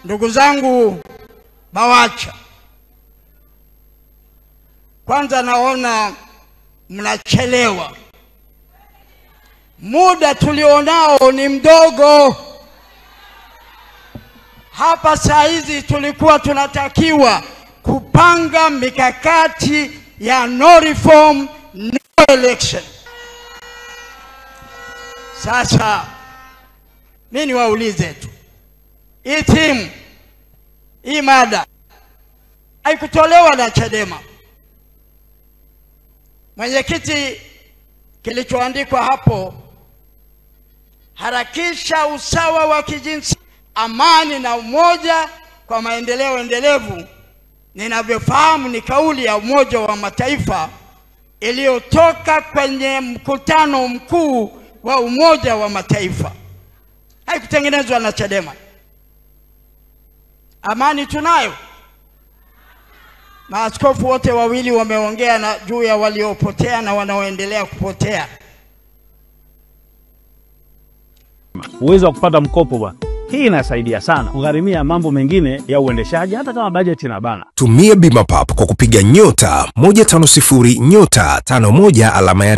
Ndugu zangu BAWACHA, kwanza naona mnachelewa. Muda tulionao ni mdogo. Hapa saa hizi tulikuwa tunatakiwa kupanga mikakati ya no reform, no election. Sasa mimi niwaulize tu, hii timu, hii mada haikutolewa na Chadema. Mwenyekiti, kilichoandikwa hapo, harakisha usawa wa kijinsia, amani na umoja kwa maendeleo endelevu, ninavyofahamu ni kauli ya Umoja wa Mataifa iliyotoka kwenye mkutano mkuu wa Umoja wa Mataifa. Haikutengenezwa na Chadema. Amani tunayo. Maaskofu wote wawili wameongea na juu ya waliopotea na wanaoendelea kupotea. Uwezo wa kupata mkopo bwana, hii inasaidia sana kugharimia mambo mengine ya uendeshaji hata kama bajeti na bana. Tumia Bima Pap kwa kupiga *150*51 alama ya